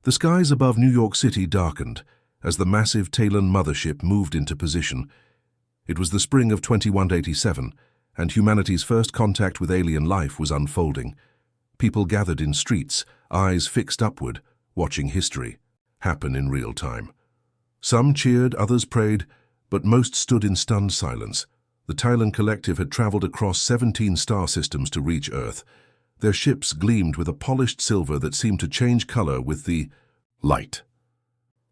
The skies above New York City darkened as the massive Talon mothership moved into position. It was the spring of 2187, and humanity's first contact with alien life was unfolding. People gathered in streets, eyes fixed upward, watching history happen in real time. Some cheered, others prayed, but most stood in stunned silence. The Talon collective had traveled across 17 star systems to reach Earth. Their ships gleamed with a polished silver that seemed to change color with the light.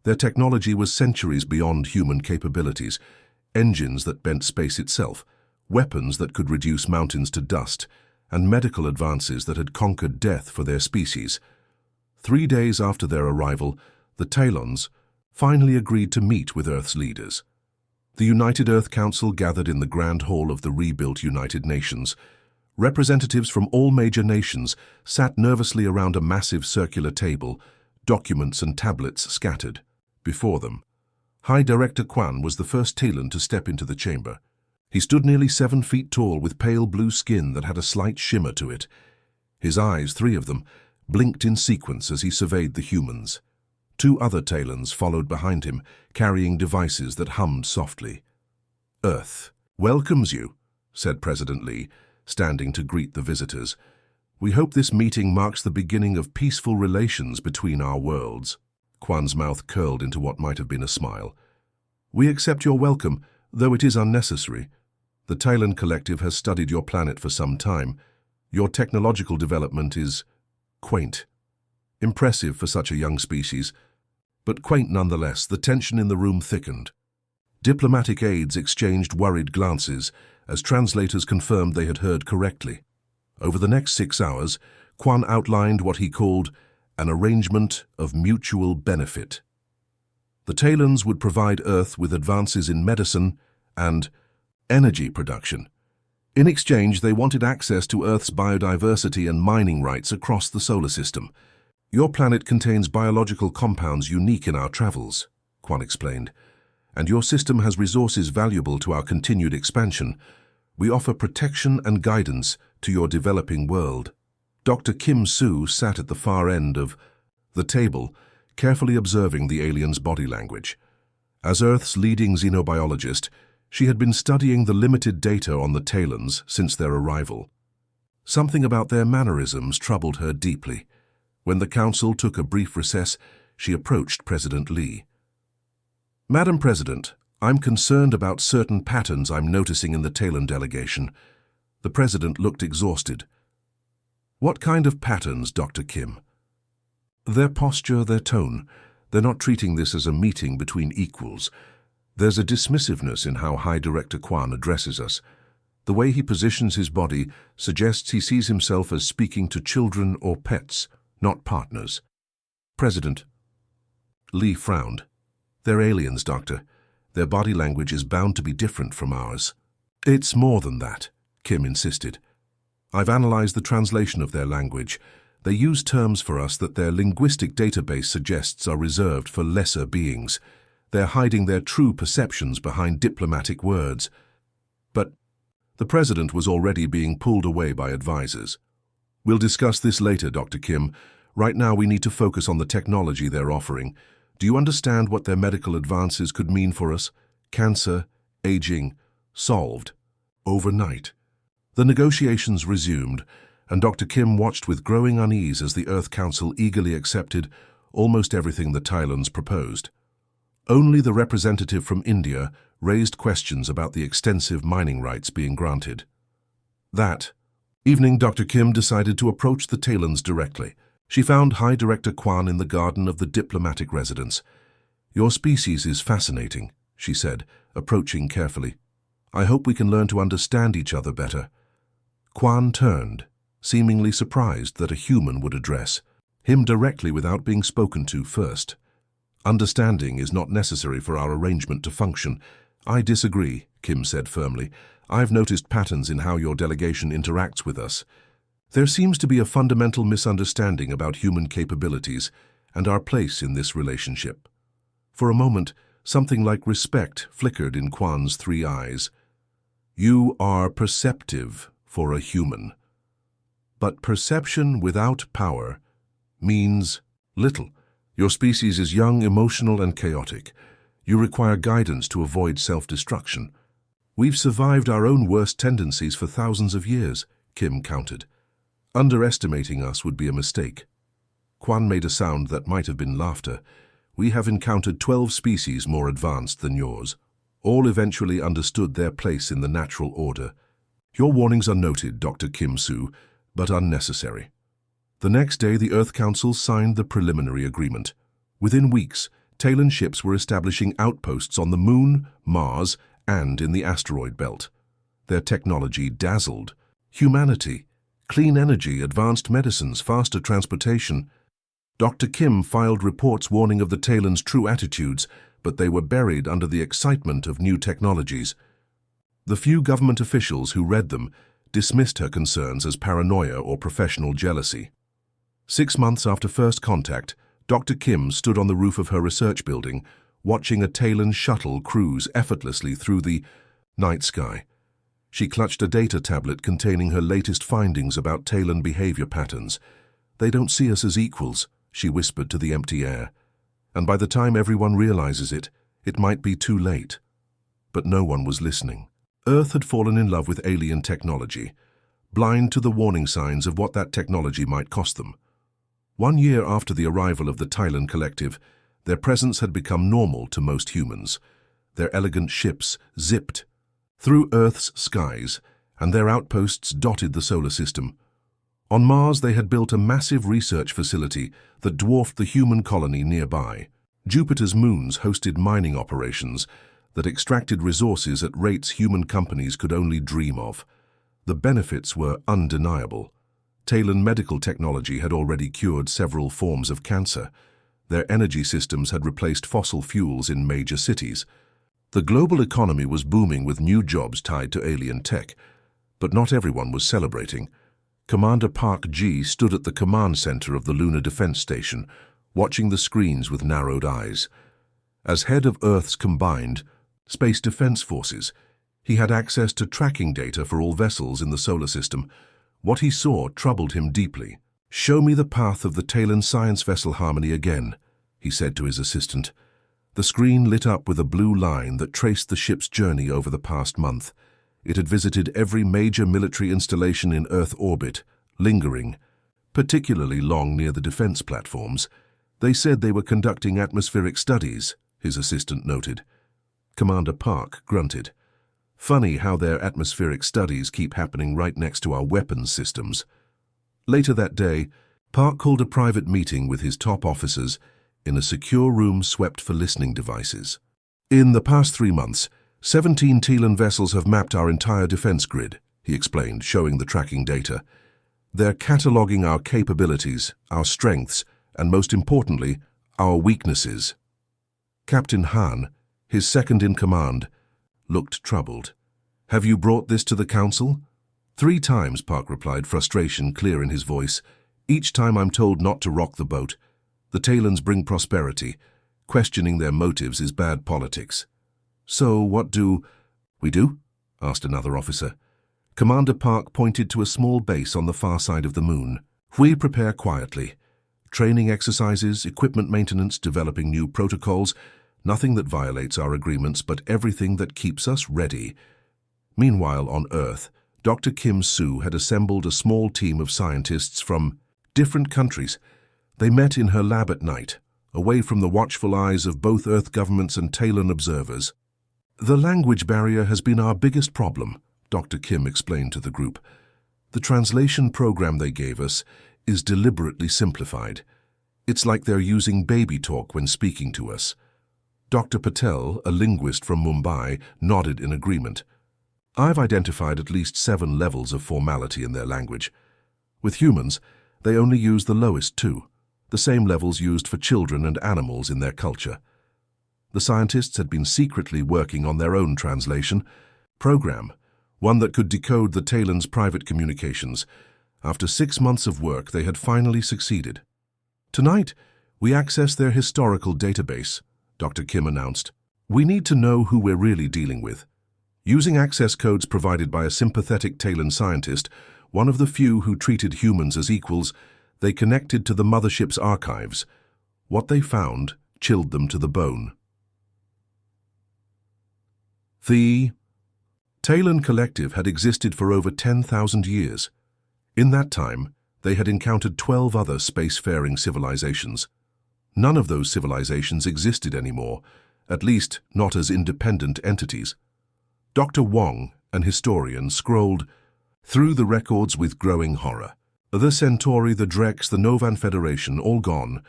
Their technology was centuries beyond human capabilities. Engines that bent space itself, weapons that could reduce mountains to dust, and medical advances that had conquered death for their species. 3 days after their arrival, the Talons finally agreed to meet with Earth's leaders. The United Earth Council gathered in the Grand Hall of the rebuilt United Nations. Representatives from all major nations sat nervously around a massive circular table, documents and tablets scattered. Before them, High Director Quan was the first Talon to step into the chamber. He stood nearly 7 feet tall with pale blue skin that had a slight shimmer to it. His eyes, 3 of them, blinked in sequence as he surveyed the humans. 2 other Talons followed behind him, carrying devices that hummed softly. "Earth welcomes you," said President Lee, standing to greet the visitors. "We hope this meeting marks the beginning of peaceful relations between our worlds." Quan's mouth curled into what might have been a smile. "We accept your welcome, though it is unnecessary. The Talon Collective has studied your planet for some time. Your technological development is quaint. Impressive for such a young species, but quaint nonetheless." The tension in the room thickened. Diplomatic aides exchanged worried glances as translators confirmed they had heard correctly. Over the next 6 hours, Quan outlined what he called an arrangement of mutual benefit. The Talons would provide Earth with advances in medicine and energy production. In exchange, they wanted access to Earth's biodiversity and mining rights across the solar system. "Your planet contains biological compounds unique in our travels," Quan explained, "and your system has resources valuable to our continued expansion. We offer protection and guidance to your developing world." Dr. Kim Soo sat at the far end of the table, carefully observing the alien's body language. As Earth's leading xenobiologist, she had been studying the limited data on the Talons since their arrival. Something about their mannerisms troubled her deeply. When the council took a brief recess, she approached President Lee. "Madam President, I'm concerned about certain patterns I'm noticing in the Talon delegation." The president looked exhausted. "What kind of patterns, Dr. Kim?" "Their posture, their tone. They're not treating this as a meeting between equals. There's a dismissiveness in how High Director Quan addresses us. The way he positions his body suggests he sees himself as speaking to children or pets, not partners." President Lee frowned. "They're aliens, Doctor. Their body language is bound to be different from ours." "It's more than that," Kim insisted. "I've analyzed the translation of their language. They use terms for us that their linguistic database suggests are reserved for lesser beings. They're hiding their true perceptions behind diplomatic words." But the president was already being pulled away by advisors. "We'll discuss this later, Dr. Kim. Right now we need to focus on the technology they're offering. Do you understand what their medical advances could mean for us? Cancer, aging, solved overnight." The negotiations resumed, and Dr. Kim watched with growing unease as the Earth Council eagerly accepted almost everything the Talons proposed. Only the representative from India raised questions about the extensive mining rights being granted. That evening, Dr. Kim decided to approach the Talons directly. She found High Director Quan in the garden of the diplomatic residence. "Your species is fascinating," she said, approaching carefully. "I hope we can learn to understand each other better." Quan turned, seemingly surprised that a human would address him directly without being spoken to first. "Understanding is not necessary for our arrangement to function." "I disagree," Kim said firmly. "I've noticed patterns in how your delegation interacts with us. There seems to be a fundamental misunderstanding about human capabilities and our place in this relationship." For a moment, something like respect flickered in Quan's 3 eyes. "You are perceptive for a human. But perception without power means little." Your species is young, emotional, and chaotic. You require guidance to avoid self-destruction. We've survived our own worst tendencies for thousands of years, Kim countered. Underestimating us would be a mistake. Quan made a sound that might have been laughter. We have encountered 12 species more advanced than yours. All eventually understood their place in the natural order. Your warnings are noted, Dr. Kim Soo, but unnecessary. The next day, the Earth Council signed the preliminary agreement. Within weeks, Talon ships were establishing outposts on the Moon, Mars, and in the asteroid belt. Their technology dazzled. Humanity, clean energy, advanced medicines, faster transportation. Dr. Kim filed reports warning of the Talon's true attitudes, but they were buried under the excitement of new technologies. The few government officials who read them dismissed her concerns as paranoia or professional jealousy. 6 months after first contact, Dr. Kim stood on the roof of her research building, watching a Talon shuttle cruise effortlessly through the night sky. She clutched a data tablet containing her latest findings about Talon behavior patterns. "They don't see us as equals," she whispered to the empty air. "And by the time everyone realizes it, it might be too late." But no one was listening. Earth had fallen in love with alien technology, blind to the warning signs of what that technology might cost them. 1 year after the arrival of the Talon Collective, their presence had become normal to most humans. Their elegant ships zipped through Earth's skies, and their outposts dotted the solar system. On Mars, they had built a massive research facility that dwarfed the human colony nearby. Jupiter's moons hosted mining operations that extracted resources at rates human companies could only dream of. The benefits were undeniable. Talon medical technology had already cured several forms of cancer. Their energy systems had replaced fossil fuels in major cities. The global economy was booming with new jobs tied to alien tech, but not everyone was celebrating. Commander Park Ji stood at the command center of the Lunar Defense Station, watching the screens with narrowed eyes. As head of Earth's combined Space Defense Forces, he had access to tracking data for all vessels in the solar system. What he saw troubled him deeply. "Show me the path of the Talon science vessel Harmony again," he said to his assistant. The screen lit up with a blue line that traced the ship's journey over the past month. It had visited every major military installation in Earth orbit, lingering, particularly long near the defense platforms. "They said they were conducting atmospheric studies," his assistant noted. Commander Park grunted. "Funny how their atmospheric studies keep happening right next to our weapons systems." Later that day, Park called a private meeting with his top officers in a secure room swept for listening devices. "In the past 3 months, 17 Talon vessels have mapped our entire defense grid," he explained, showing the tracking data. "They're cataloging our capabilities, our strengths, and most importantly, our weaknesses." Captain Han, his second in command, looked troubled. "Have you brought this to the council?" "3 times, Park replied, frustration clear in his voice. "Each time I'm told not to rock the boat. The Talons bring prosperity. Questioning their motives is bad politics." "So what do we do?" asked another officer. Commander Park pointed to a small base on the far side of the moon. "We prepare quietly. Training exercises, equipment maintenance, developing new protocols. Nothing that violates our agreements, but everything that keeps us ready." Meanwhile, on Earth, Dr. Kim Soo had assembled a small team of scientists from different countries. They met in her lab at night, away from the watchful eyes of both Earth governments and Talon observers. "The language barrier has been our biggest problem," Dr. Kim explained to the group. "The translation program they gave us is deliberately simplified. It's like they're using baby talk when speaking to us." Dr. Patel, a linguist from Mumbai, nodded in agreement. "I've identified at least 7 levels of formality in their language. With humans, they only use the lowest 2, the same levels used for children and animals in their culture." The scientists had been secretly working on their own translation program, one that could decode the Talon's private communications. After 6 months of work, they had finally succeeded. "Tonight, we access their historical database," Dr. Kim announced. "We need to know who we're really dealing with." Using access codes provided by a sympathetic Talon scientist, one of the few who treated humans as equals, they connected to the mothership's archives. What they found chilled them to the bone. The Talon Collective had existed for over 10,000 years. In that time, they had encountered 12 other spacefaring civilizations. None of those civilizations existed anymore, at least not as independent entities. Dr. Wong, an historian, scrolled through the records with growing horror. The Centauri, the Drex, the Novan Federation, all gone.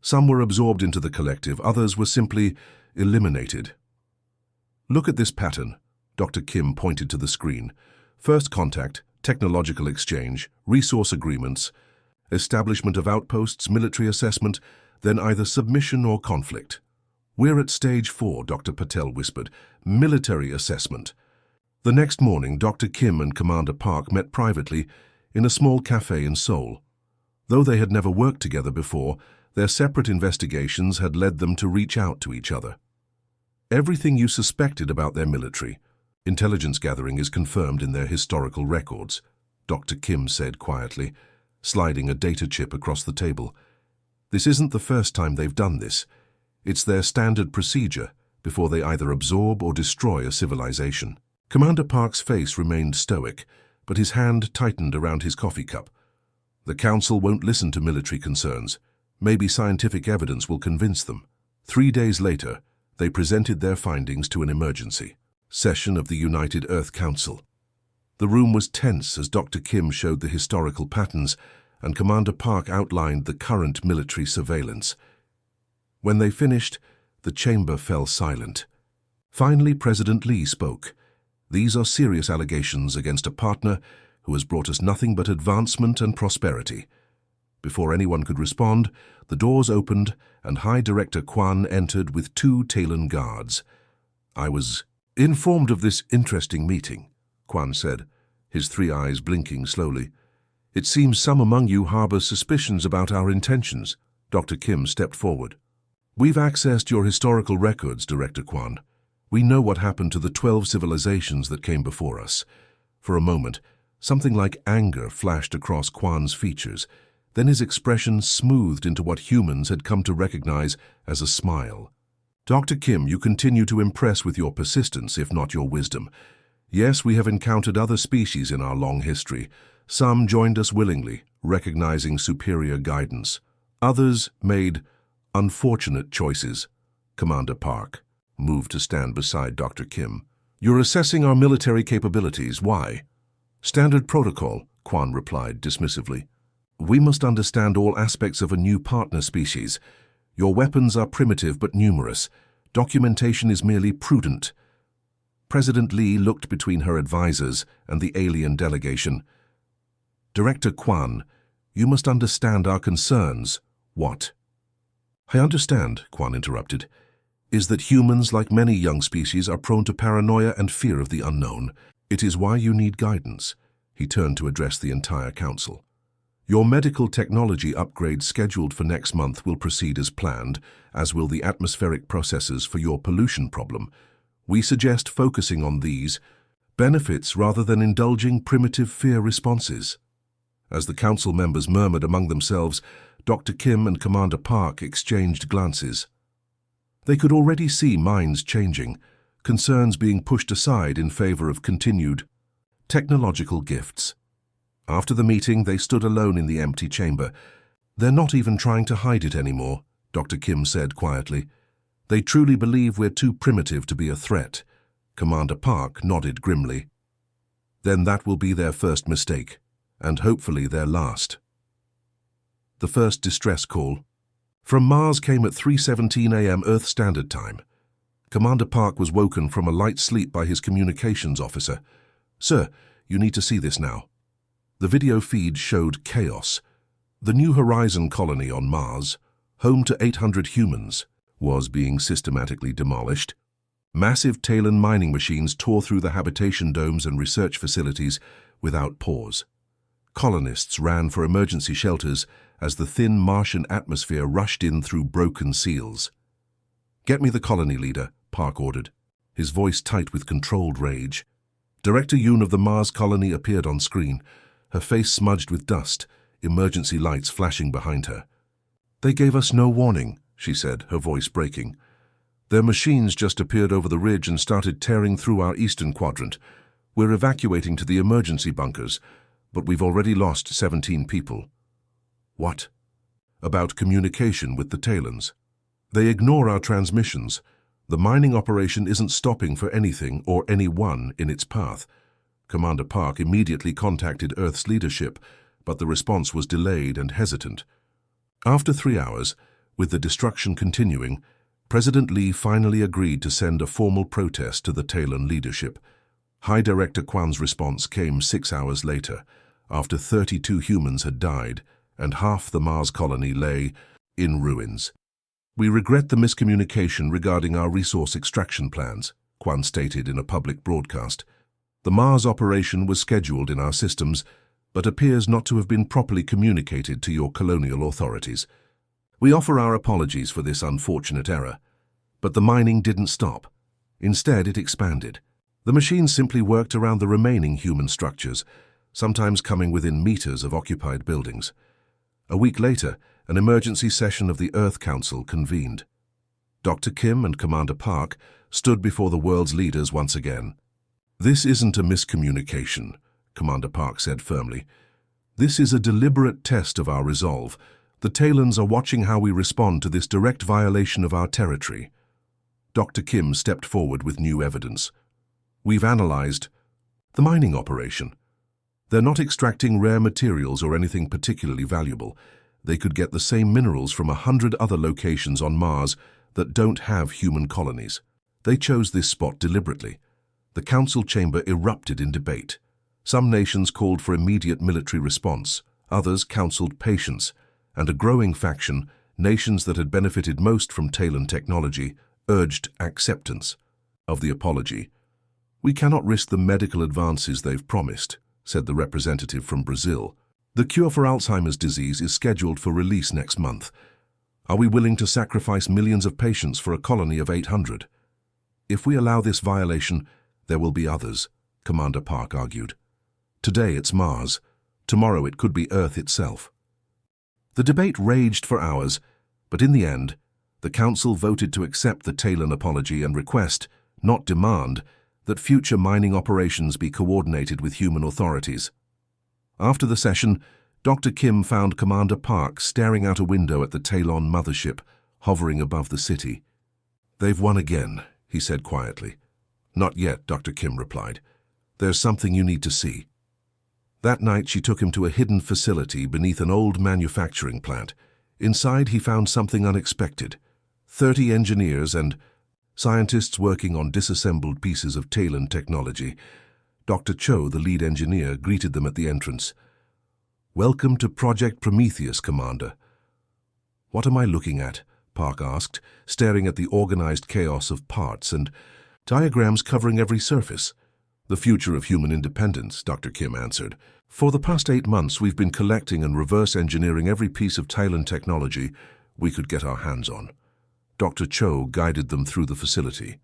Some were absorbed into the collective, others were simply eliminated. Look at this pattern, Dr. Kim pointed to the screen. First contact, technological exchange, resource agreements, establishment of outposts, military assessment, then either submission or conflict. We're at stage 4, Dr. Patel whispered, military assessment. The next morning, Dr. Kim and Commander Park met privately in a small cafe in Seoul. Though they had never worked together before, their separate investigations had led them to reach out to each other. Everything you suspected about their military intelligence gathering is confirmed in their historical records, Dr. Kim said quietly, sliding a data chip across the table. This isn't the first time they've done this. It's their standard procedure before they either absorb or destroy a civilization. Commander Park's face remained stoic, but his hand tightened around his coffee cup. The Council won't listen to military concerns. Maybe scientific evidence will convince them. 3 days later, they presented their findings to an emergency session of the United Earth Council. The room was tense as Dr. Kim showed the historical patterns and Commander Park outlined the current military surveillance. When they finished, the chamber fell silent. Finally, President Lee spoke. These are serious allegations against a partner who has brought us nothing but advancement and prosperity. Before anyone could respond, the doors opened and High Director Kwan entered with 2 Talon guards. I was informed of this interesting meeting, Kwan said, his 3 eyes blinking slowly. It seems some among you harbor suspicions about our intentions. Dr. Kim stepped forward. We've accessed your historical records, Director Kwan. We know what happened to the 12 civilizations that came before us. For a moment, something like anger flashed across Kwan's features. Then his expression smoothed into what humans had come to recognize as a smile. Dr. Kim, you continue to impress with your persistence, if not your wisdom. Yes, we have encountered other species in our long history. Some joined us willingly, recognizing superior guidance. Others made unfortunate choices. Commander Park moved to stand beside Dr. Kim. You're assessing our military capabilities. Why? Standard protocol, Kwan replied dismissively. We must understand all aspects of a new partner species. Your weapons are primitive but numerous. Documentation is merely prudent. President Lee looked between her advisors and the alien delegation. Director Kwan, you must understand our concerns. What? I understand, Kwan interrupted, is that humans, like many young species, are prone to paranoia and fear of the unknown. It is why you need guidance. He turned to address the entire council. Your medical technology upgrade scheduled for next month will proceed as planned, as will the atmospheric processes for your pollution problem. We suggest focusing on these benefits rather than indulging primitive fear responses. As the council members murmured among themselves, Dr. Kim and Commander Park exchanged glances. They could already see minds changing, concerns being pushed aside in favor of continued technological gifts. After the meeting, they stood alone in the empty chamber. They're not even trying to hide it anymore, Dr. Kim said quietly. They truly believe we're too primitive to be a threat. Commander Park nodded grimly. Then that will be their first mistake, and hopefully their last. The first distress call from Mars came at 3:17 a.m. Earth Standard Time. Commander Park was woken from a light sleep by his communications officer. Sir, you need to see this now. The video feed showed chaos. The New Horizon colony on Mars, home to 800 humans, was being systematically demolished. Massive Talon mining machines tore through the habitation domes and research facilities without pause. Colonists ran for emergency shelters as the thin Martian atmosphere rushed in through broken seals. Get me the colony leader, Park ordered, his voice tight with controlled rage. Director Yoon of the Mars colony appeared on screen, her face smudged with dust, emergency lights flashing behind her. They gave us no warning, she said, her voice breaking. Their machines just appeared over the ridge and started tearing through our eastern quadrant. We're evacuating to the emergency bunkers, but we've already lost 17 people. What? About communication with the Talons. They ignore our transmissions. The mining operation isn't stopping for anything or anyone in its path. Commander Park immediately contacted Earth's leadership, but the response was delayed and hesitant. After 3 hours, with the destruction continuing, President Lee finally agreed to send a formal protest to the Talon leadership. High Director Kwan's response came 6 hours later, after 32 humans had died and half the Mars colony lay in ruins. We regret the miscommunication regarding our resource extraction plans, Kwan stated in a public broadcast. The Mars operation was scheduled in our systems, but appears not to have been properly communicated to your colonial authorities. We offer our apologies for this unfortunate error. But the mining didn't stop. Instead, it expanded. The machines simply worked around the remaining human structures, sometimes coming within meters of occupied buildings. A week later, an emergency session of the Earth Council convened. Dr. Kim and Commander Park stood before the world's leaders once again. This isn't a miscommunication, Commander Park said firmly. This is a deliberate test of our resolve. The Talons are watching how we respond to this direct violation of our territory. Dr. Kim stepped forward with new evidence. We've analyzed the mining operation. They're not extracting rare materials or anything particularly valuable. They could get the same minerals from 100 other locations on Mars that don't have human colonies. They chose this spot deliberately. The council chamber erupted in debate. Some nations called for immediate military response, others counseled patience, and a growing faction, nations that had benefited most from Talon technology, urged acceptance of the apology. We cannot risk the medical advances they've promised, said the representative from Brazil. The cure for Alzheimer's disease is scheduled for release next month. Are we willing to sacrifice millions of patients for a colony of 800? If we allow this violation, there will be others, Commander Park argued. Today it's Mars. Tomorrow it could be Earth itself. The debate raged for hours, but in the end, the Council voted to accept the Talon apology and request, not demand, that future mining operations be coordinated with human authorities. After the session, Dr. Kim found Commander Park staring out a window at the Talon mothership, hovering above the city. They've won again, he said quietly. Not yet, Dr. Kim replied. There's something you need to see. That night she took him to a hidden facility beneath an old manufacturing plant. Inside he found something unexpected. 30 engineers and scientists working on disassembled pieces of Talon technology. Dr. Cho, the lead engineer, greeted them at the entrance. Welcome to Project Prometheus, Commander. What am I looking at? Park asked, staring at the organized chaos of parts and diagrams covering every surface. The future of human independence, Dr. Kim answered. For the past 8 months, we've been collecting and reverse engineering every piece of Talon technology we could get our hands on. Dr. Cho guided them through the facility.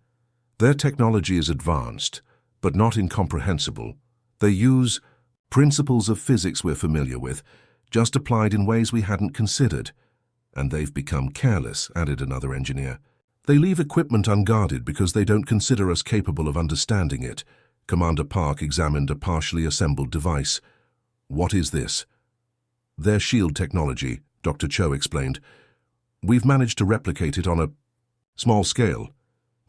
Their technology is advanced, but not incomprehensible. They use principles of physics we're familiar with, just applied in ways we hadn't considered. And they've become careless, added another engineer. They leave equipment unguarded because they don't consider us capable of understanding it. Commander Park examined a partially assembled device. What is this? Their shield technology, Dr. Cho explained. We've managed to replicate it on a small scale.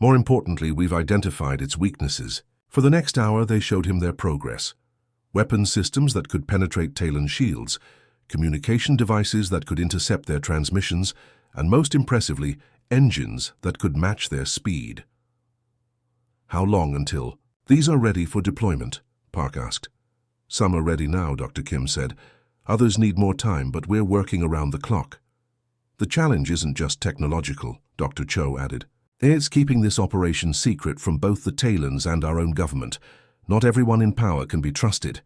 More importantly, we've identified its weaknesses. For the next hour, they showed him their progress. Weapon systems that could penetrate Talon shields, communication devices that could intercept their transmissions, and most impressively, engines that could match their speed. How long until? These are ready for deployment, Park asked. Some are ready now, Dr. Kim said. Others need more time, but we're working around the clock. The challenge isn't just technological, Dr. Cho added. It's keeping this operation secret from both the Talons and our own government. Not everyone in power can be trusted.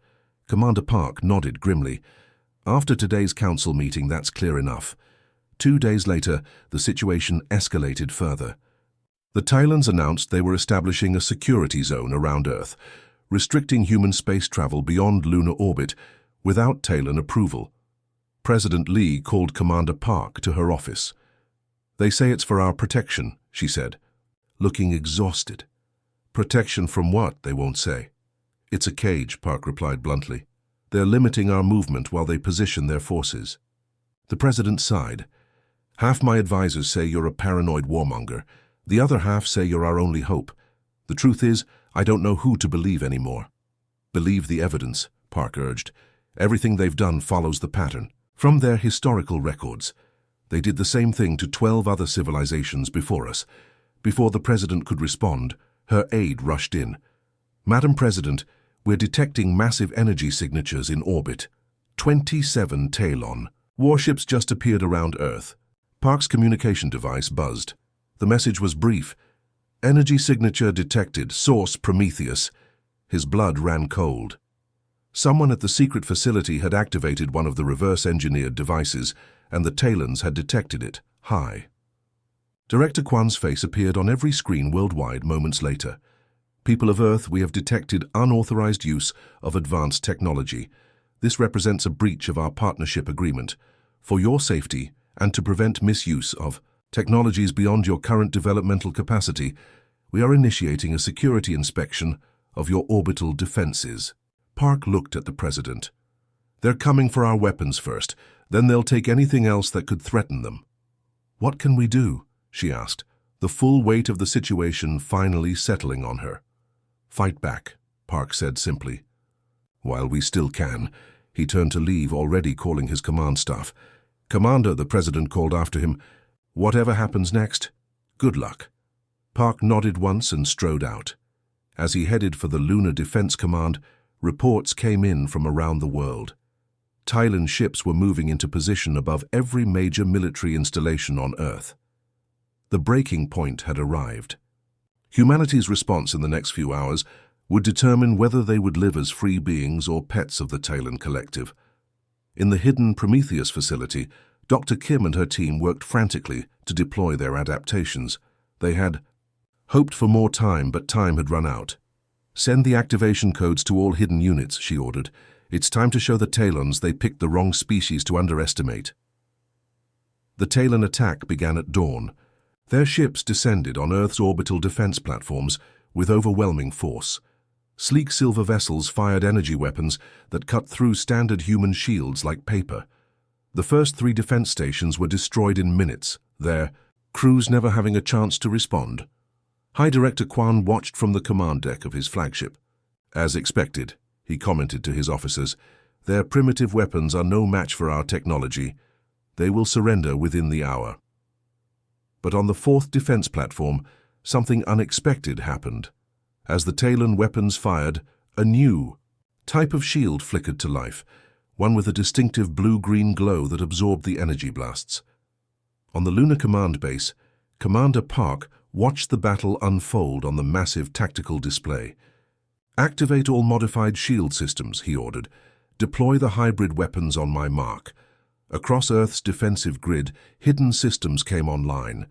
Commander Park nodded grimly. After today's council meeting, that's clear enough. 2 days later, the situation escalated further. The Talons announced they were establishing a security zone around Earth, restricting human space travel beyond lunar orbit without Talon approval. President Lee called Commander Park to her office. "They say it's for our protection," she said, looking exhausted. "Protection from what, they won't say." "It's a cage," Park replied bluntly. "They're limiting our movement while they position their forces." The president sighed. "Half my advisors say you're a paranoid warmonger. The other half say you're our only hope. The truth is, I don't know who to believe anymore." "Believe the evidence," Park urged. "Everything they've done follows the pattern. From their historical records. They did the same thing to 12 other civilizations before us. Before the president could respond, her aide rushed in. "Madam President, we're detecting massive energy signatures in orbit. 27 Talon. Warships just appeared around Earth." Park's communication device buzzed. The message was brief. "Energy signature detected. Source Prometheus." His blood ran cold. Someone at the secret facility had activated one of the reverse-engineered devices, and the Talons had detected it. High. Director Kwan's face appeared on every screen worldwide moments later. "People of Earth, we have detected unauthorized use of advanced technology. This represents a breach of our partnership agreement. For your safety, and to prevent misuse of technologies beyond your current developmental capacity, we are initiating a security inspection of your orbital defenses." Park looked at the president. "They're coming for our weapons first, then they'll take anything else that could threaten them." "What can we do?" she asked, the full weight of the situation finally settling on her. "Fight back," Park said simply. "While we still can." He turned to leave, already calling his command staff. "Commander," the president called after him, "whatever happens next, good luck." Park nodded once and strode out. As he headed for the Lunar Defense Command, reports came in from around the world. Talon ships were moving into position above every major military installation on Earth. The breaking point had arrived. Humanity's response in the next few hours would determine whether they would live as free beings or pets of the Talon collective. In the hidden Prometheus facility, Dr. Kim and her team worked frantically to deploy their adaptations. They had hoped for more time, but time had run out. "Send the activation codes to all hidden units," she ordered. "It's time to show the Talons they picked the wrong species to underestimate." The Talon attack began at dawn. Their ships descended on Earth's orbital defense platforms with overwhelming force. Sleek silver vessels fired energy weapons that cut through standard human shields like paper. The first 3 defense stations were destroyed in minutes, their crews never having a chance to respond. High Director Kwan watched from the command deck of his flagship. "As expected," he commented to his officers, "their primitive weapons are no match for our technology. They will surrender within the hour." But on the 4th defense platform, something unexpected happened. As the Talon weapons fired, a new type of shield flickered to life, one with a distinctive blue-green glow that absorbed the energy blasts. On the Lunar Command Base, Commander Park watched the battle unfold on the massive tactical display. "Activate all modified shield systems," he ordered. "Deploy the hybrid weapons on my mark." Across Earth's defensive grid, hidden systems came online.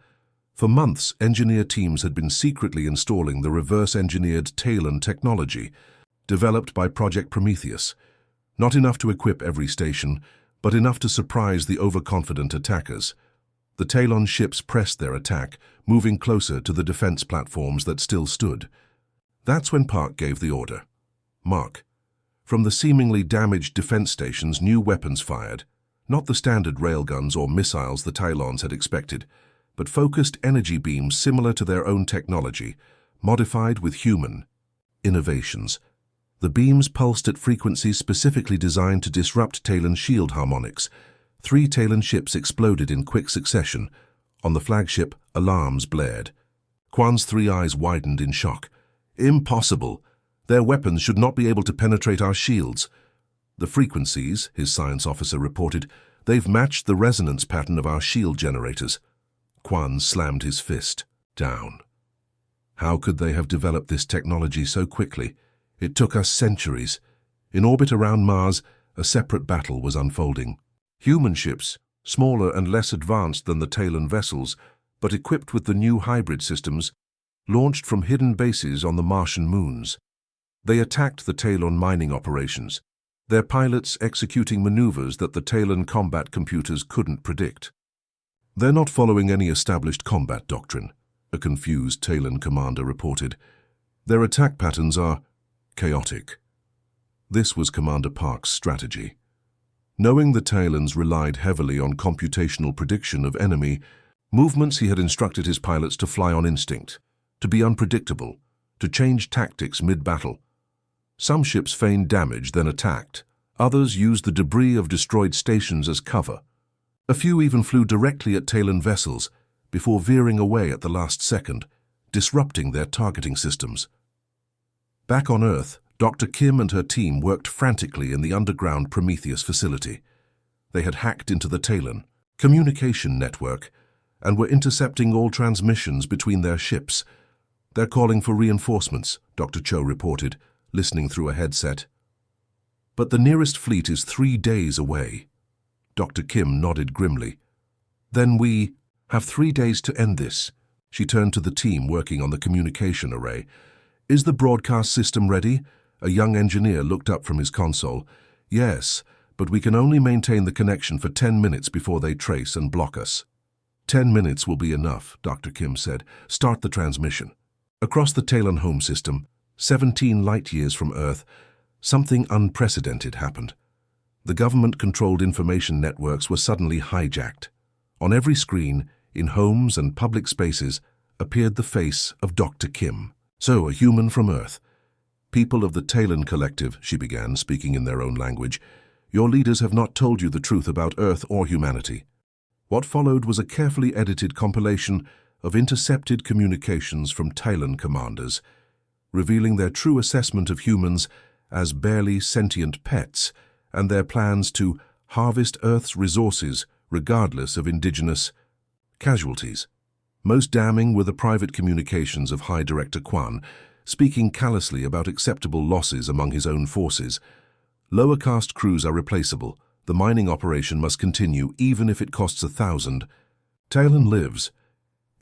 For months, engineer teams had been secretly installing the reverse-engineered Talon technology, developed by Project Prometheus. Not enough to equip every station, but enough to surprise the overconfident attackers. The Talon ships pressed their attack, moving closer to the defense platforms that still stood. That's when Park gave the order. "Mark." From the seemingly damaged defense stations, new weapons fired. Not the standard railguns or missiles the Talons had expected, but focused energy beams similar to their own technology, modified with human innovations. The beams pulsed at frequencies specifically designed to disrupt Talon shield harmonics. 3 Talon ships exploded in quick succession. On the flagship, alarms blared. Kwan's 3 eyes widened in shock. "Impossible! Their weapons should not be able to penetrate our shields." "The frequencies," his science officer reported, "they've matched the resonance pattern of our shield generators." Kwan slammed his fist down. How could they have developed this technology so quickly? It took us centuries. In orbit around Mars, a separate battle was unfolding. Human ships, smaller and less advanced than the Talon vessels, but equipped with the new hybrid systems, launched from hidden bases on the Martian moons. They attacked the Talon mining operations. their pilots executing maneuvers that the Talon combat computers couldn't predict. "They're not following any established combat doctrine," a confused Talon commander reported. "Their attack patterns are chaotic." This was Commander Park's strategy. Knowing the Talons relied heavily on computational prediction of enemy movements, he had instructed his pilots to fly on instinct, to be unpredictable, to change tactics mid-battle. Some ships feigned damage, then attacked. Others used the debris of destroyed stations as cover. A few even flew directly at Talon vessels before veering away at the last second, disrupting their targeting systems. Back on Earth, Dr. Kim and her team worked frantically in the underground Prometheus facility. They had hacked into the Talon communication network and were intercepting all transmissions between their ships. "They're calling for reinforcements," Dr. Cho reported, listening through a headset. "But the nearest fleet is 3 days away." Dr. Kim nodded grimly. "Then we have 3 days to end this." She turned to the team working on the communication array. "Is the broadcast system ready?" A young engineer looked up from his console. "Yes, but we can only maintain the connection for 10 minutes before they trace and block us." 10 minutes will be enough," Dr. Kim said. "Start the transmission." Across the Talon home system, 17 light-years from Earth, something unprecedented happened. The government-controlled information networks were suddenly hijacked. On every screen, in homes and public spaces, appeared the face of Dr. Kim. "So, a human from Earth. People of the Talon Collective," she began, speaking in their own language, "your leaders have not told you the truth about Earth or humanity." What followed was a carefully edited compilation of intercepted communications from Talon commanders, revealing their true assessment of humans as barely sentient pets and their plans to harvest Earth's resources regardless of indigenous casualties. Most damning were the private communications of High Director Quan, speaking callously about acceptable losses among his own forces. "Lower caste crews are replaceable. The mining operation must continue even if it costs 1,000. Talon lives."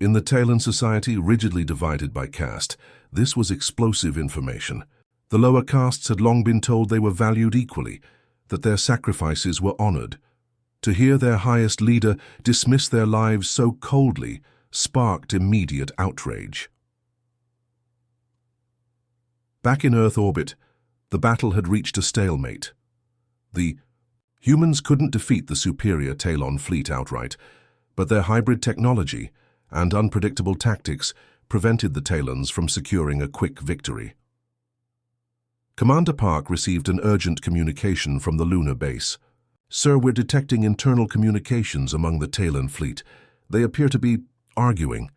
In the Talon society, rigidly divided by caste, this was explosive information. The lower castes had long been told they were valued equally, that their sacrifices were honored. To hear their highest leader dismiss their lives so coldly sparked immediate outrage. Back in Earth orbit, the battle had reached a stalemate. The humans couldn't defeat the superior Talon fleet outright, but their hybrid technology and unpredictable tactics prevented the Talons from securing a quick victory. Commander Park received an urgent communication from the lunar base. "Sir, we're detecting internal communications among the Talon fleet. They appear to be arguing."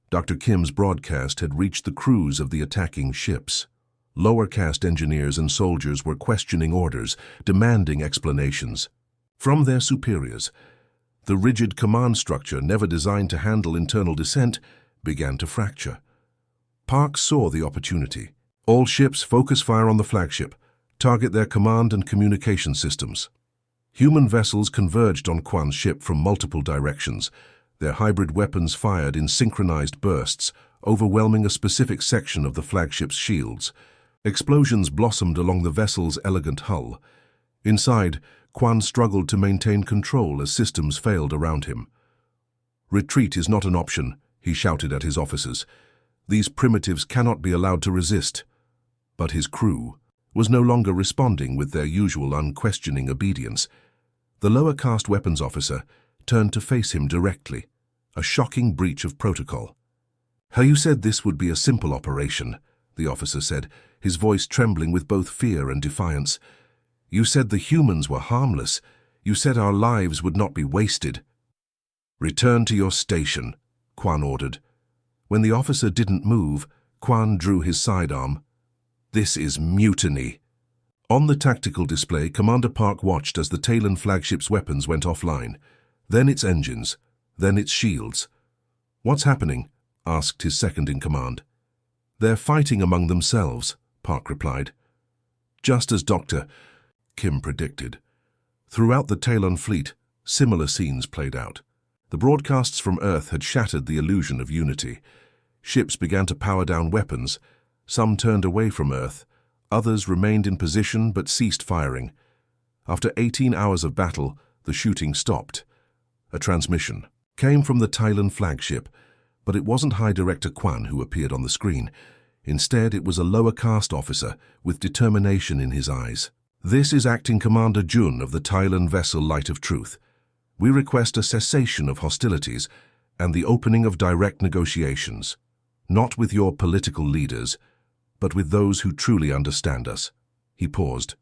Dr. Kim's broadcast had reached the crews of the attacking ships. Lower caste engineers and soldiers were questioning orders, demanding explanations from their superiors. The rigid command structure, never designed to handle internal dissent, began to fracture. Park saw the opportunity. "All ships focus fire on the flagship. Target their command and communication systems." Human vessels converged on Quan's ship from multiple directions. Their hybrid weapons fired in synchronized bursts, overwhelming a specific section of the flagship's shields. Explosions blossomed along the vessel's elegant hull. Inside, Quan struggled to maintain control as systems failed around him. "Retreat is not an option," he shouted at his officers. "These primitives cannot be allowed to resist." But his crew was no longer responding with their usual unquestioning obedience. The lower caste weapons officer turned to face him directly, a shocking breach of protocol. "You said this would be a simple operation," the officer said, his voice trembling with both fear and defiance. "You said the humans were harmless. You said our lives would not be wasted." "Return to your station," Quan ordered. When the officer didn't move, Quan drew his sidearm. "This is mutiny." On the tactical display, Commander Park watched as the Talon flagship's weapons went offline. Then its engines, then its shields. "What's happening?" asked his second-in-command. "They're fighting among themselves," Park replied. Just as Dr. Kim predicted. Throughout the Talon fleet, similar scenes played out. The broadcasts from Earth had shattered the illusion of unity. Ships began to power down weapons. Some turned away from Earth. Others remained in position but ceased firing. After 18 hours of battle, the shooting stopped. A transmission came from the Thailand flagship, but it wasn't High Director Kwan who appeared on the screen. Instead, it was a lower caste officer with determination in his eyes. "This is Acting Commander Jun of the Thailand vessel Light of Truth. We request a cessation of hostilities and the opening of direct negotiations, not with your political leaders, but with those who truly understand us." He paused.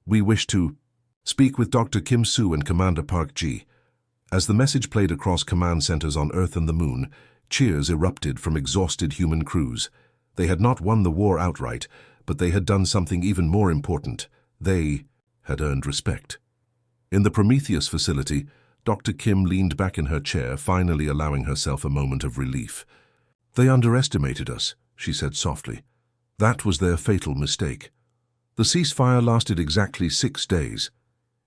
"We wish to speak with Dr. Kim Soo and Commander Park Ji." As the message played across command centers on Earth and the Moon, cheers erupted from exhausted human crews. They had not won the war outright, but they had done something even more important. They had earned respect. In the Prometheus facility, Dr. Kim leaned back in her chair, finally allowing herself a moment of relief. "They underestimated us," she said softly. "That was their fatal mistake." The ceasefire lasted exactly 6 days.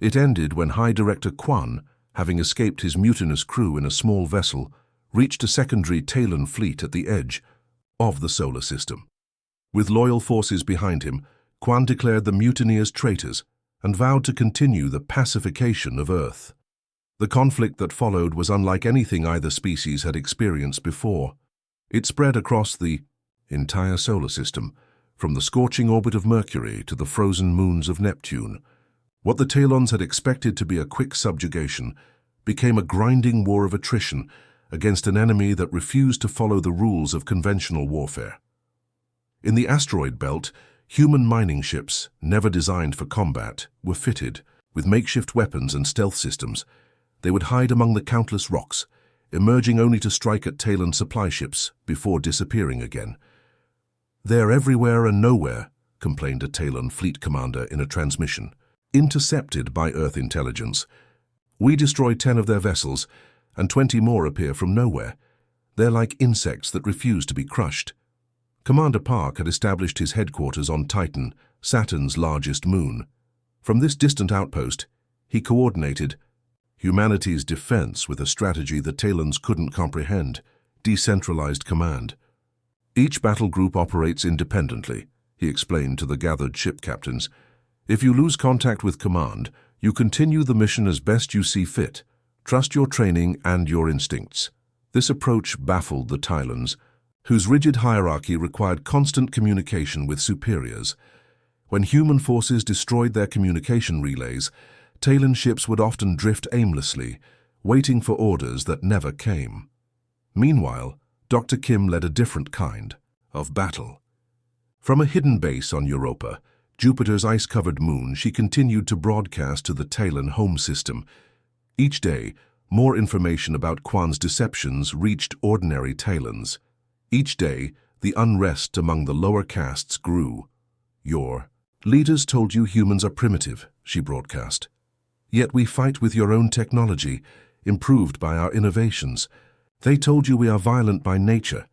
It ended when High Director Kwan, having escaped his mutinous crew in a small vessel, reached a secondary Talon fleet at the edge of the solar system. With loyal forces behind him, Kwan declared the mutineers traitors and vowed to continue the pacification of Earth. The conflict that followed was unlike anything either species had experienced before. It spread across the entire solar system, from the scorching orbit of Mercury to the frozen moons of Neptune. What the Talons had expected to be a quick subjugation became a grinding war of attrition against an enemy that refused to follow the rules of conventional warfare. In the asteroid belt, human mining ships, never designed for combat, were fitted with makeshift weapons and stealth systems. They would hide among the countless rocks, emerging only to strike at Talon supply ships before disappearing again. "They're everywhere and nowhere," complained a Talon fleet commander in a transmission. "Intercepted by Earth intelligence. We destroy 10 of their vessels, and 20 more appear from nowhere. They're like insects that refuse to be crushed." Commander Park had established his headquarters on Titan, Saturn's largest moon. From this distant outpost, he coordinated humanity's defense with a strategy the Talons couldn't comprehend: decentralized command. "Each battle group operates independently," he explained to the gathered ship captains. "If you lose contact with command, you continue the mission as best you see fit. Trust your training and your instincts." This approach baffled the Talons, whose rigid hierarchy required constant communication with superiors. When human forces destroyed their communication relays, Talon ships would often drift aimlessly, waiting for orders that never came. Meanwhile, Dr. Kim led a different kind of battle. From a hidden base on Europa, Jupiter's ice-covered moon, she continued to broadcast to the Talon home system. Each day, more information about Kwan's deceptions reached ordinary Talons. Each day, the unrest among the lower castes grew. "Your leaders told you humans are primitive," she broadcast. "Yet we fight with your own technology, improved by our innovations. They told you we are violent by nature,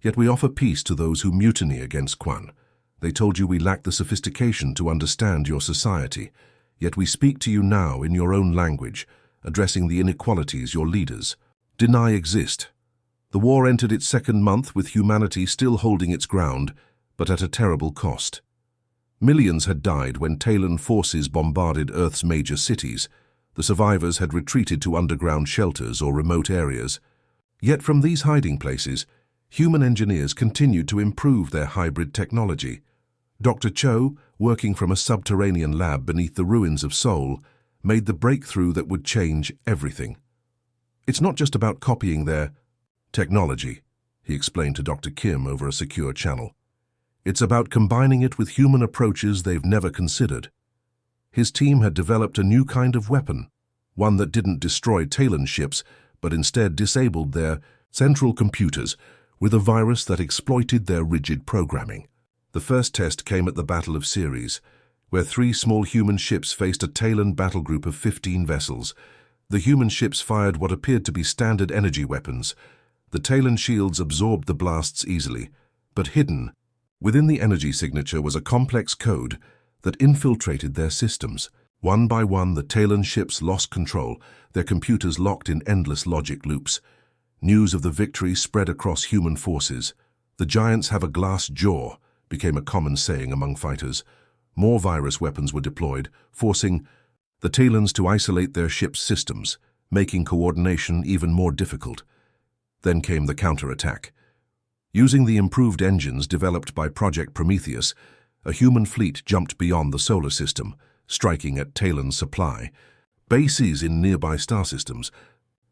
yet we offer peace to those who mutiny against Kwan. They told you we lack the sophistication to understand your society, yet we speak to you now in your own language, addressing the inequalities your leaders deny exist." The war entered its second month with humanity still holding its ground, but at a terrible cost. Millions had died when Talon forces bombarded Earth's major cities. The survivors had retreated to underground shelters or remote areas. Yet from these hiding places, human engineers continued to improve their hybrid technology. Dr. Cho, working from a subterranean lab beneath the ruins of Seoul, made the breakthrough that would change everything. "It's not just about copying their technology," he explained to Dr. Kim over a secure channel. "It's about combining it with human approaches they've never considered." His team had developed a new kind of weapon, one that didn't destroy Talon ships, but instead disabled their central computers with a virus that exploited their rigid programming. The first test came at the Battle of Ceres, where 3 small human ships faced a Talon battle group of 15 vessels. The human ships fired what appeared to be standard energy weapons. The Talon shields absorbed the blasts easily, but hidden within the energy signature was a complex code that infiltrated their systems. One by one, the Talon ships lost control, their computers locked in endless logic loops. News of the victory spread across human forces. "The giants have a glass jaw," became a common saying among fighters. More virus weapons were deployed, forcing the Talons to isolate their ship's systems, making coordination even more difficult. Then came the counterattack. Using the improved engines developed by Project Prometheus, a human fleet jumped beyond the solar system, striking at Talon's supply bases in nearby star systems.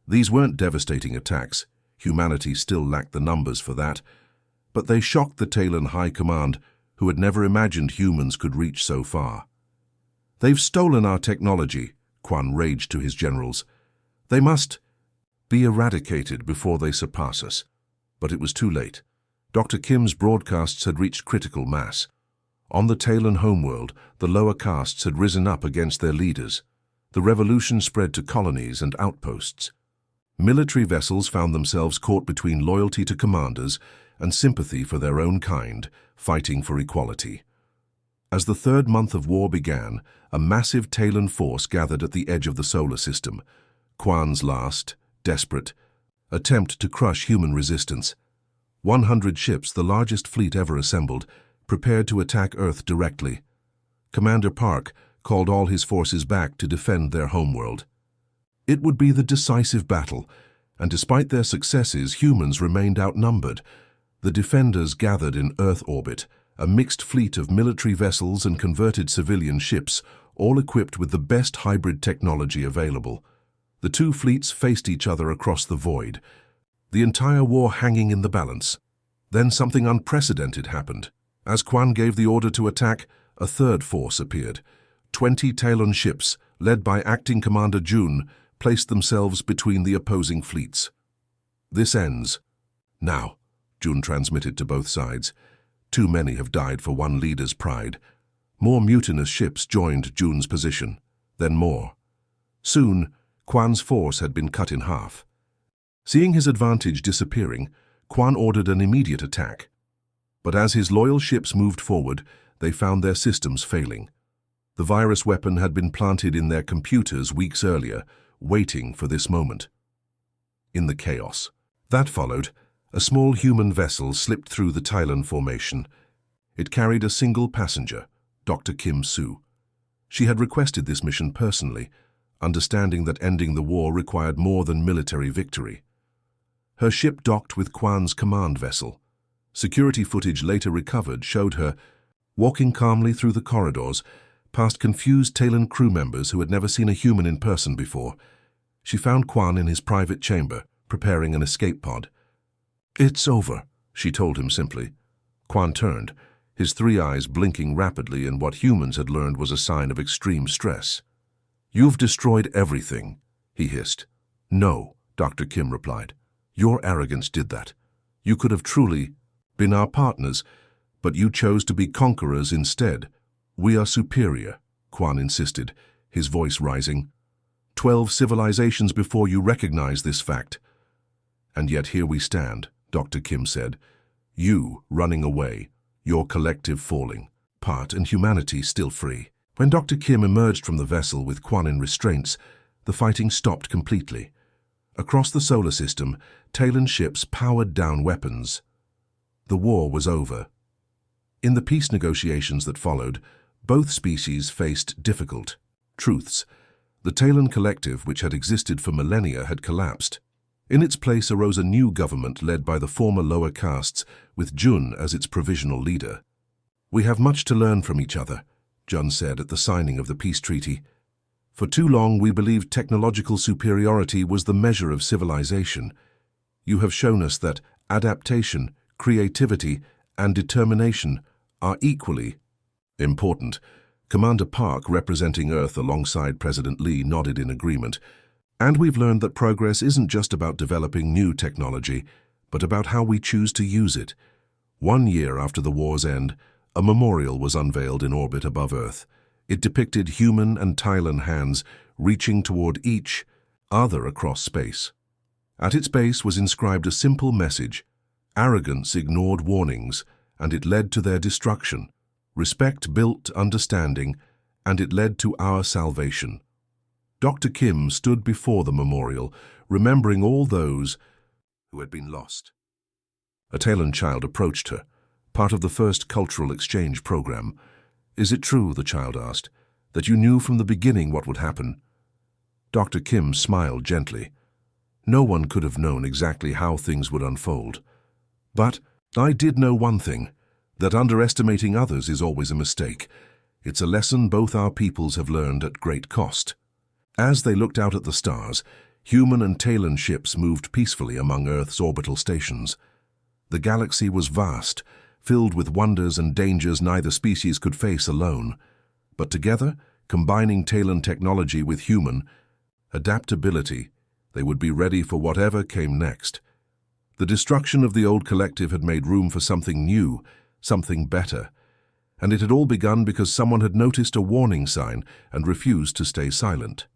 These weren't devastating attacks. Humanity still lacked the numbers for that. But they shocked the Talon High Command, who had never imagined humans could reach so far. "They've stolen our technology," Quan raged to his generals. "They must be eradicated before they surpass us." But it was too late. Dr. Kim's broadcasts had reached critical mass. On the Talon homeworld, the lower castes had risen up against their leaders. The revolution spread to colonies and outposts. Military vessels found themselves caught between loyalty to commanders and sympathy for their own kind, fighting for equality. As the third month of war began, a massive Talon force gathered at the edge of the solar system. Quan's last, desperate, attempt to crush human resistance. 100 ships, the largest fleet ever assembled, prepared to attack Earth directly. Commander Park called all his forces back to defend their homeworld. It would be the decisive battle, and despite their successes, humans remained outnumbered. The defenders gathered in Earth orbit, a mixed fleet of military vessels and converted civilian ships, all equipped with the best hybrid technology available. The two fleets faced each other across the void, the entire war hanging in the balance. Then something unprecedented happened. As Quan gave the order to attack, a third force appeared. 20 Talon ships, led by Acting Commander June, placed themselves between the opposing fleets. "This ends now," June transmitted to both sides. "Too many have died for one leader's pride." More mutinous ships joined June's position, then more. Soon, Quan's force had been cut in half. Seeing his advantage disappearing, Quan ordered an immediate attack. But as his loyal ships moved forward, they found their systems failing. The virus weapon had been planted in their computers weeks earlier, waiting for this moment. In the chaos that followed, a small human vessel slipped through the Talon formation. It carried a single passenger, Dr. Kim Soo. She had requested this mission personally, understanding that ending the war required more than military victory. Her ship docked with Quan's command vessel. Security footage later recovered showed her walking calmly through the corridors, past confused Talon crew members who had never seen a human in person before. She found Quan in his private chamber, preparing an escape pod. "It's over," she told him simply. Quan turned, his three eyes blinking rapidly in what humans had learned was a sign of extreme stress. "You've destroyed everything," he hissed. "No," Dr. Kim replied. "Your arrogance did that. You could have truly been our partners, but you chose to be conquerors instead. We are superior," Quan insisted, his voice rising. 12 civilizations before you recognize this fact. "And yet here we stand," Dr. Kim said. "You running away, your collective falling apart, and humanity still free." When Dr. Kim emerged from the vessel with Quan in restraints, the fighting stopped completely. Across the solar system, Talon ships powered down weapons. The war was over. In the peace negotiations that followed, both species faced difficult truths. The Talon collective, which had existed for millennia, had collapsed. In its place arose a new government led by the former lower castes, with Jun as its provisional leader. "We have much to learn from each other," Jun said at the signing of the peace treaty. "For too long we believed technological superiority was the measure of civilization. You have shown us that adaptation, creativity, and determination are equally important." Commander Park, representing Earth alongside President Lee, nodded in agreement. "And we've learned that progress isn't just about developing new technology, but about how we choose to use it." 1 year after the war's end, a memorial was unveiled in orbit above Earth. It depicted human and Talon hands reaching toward each other across space. At its base was inscribed a simple message: "Arrogance ignored warnings, and it led to their destruction. Respect built understanding, and it led to our salvation." Dr. Kim stood before the memorial, remembering all those who had been lost. A Talon child approached her, part of the first cultural exchange program. "Is it true?" the child asked. that you knew from the beginning what would happen?" Dr. Kim smiled gently. "No one could have known exactly how things would unfold. But I did know one thing, that underestimating others is always a mistake. It's a lesson both our peoples have learned at great cost." As they looked out at the stars, human and Talon ships moved peacefully among Earth's orbital stations. The galaxy was vast, filled with wonders and dangers neither species could face alone. But together, combining Talon technology with human adaptability, they would be ready for whatever came next. The destruction of the old collective had made room for something new, something better. And it had all begun because someone had noticed a warning sign and refused to stay silent.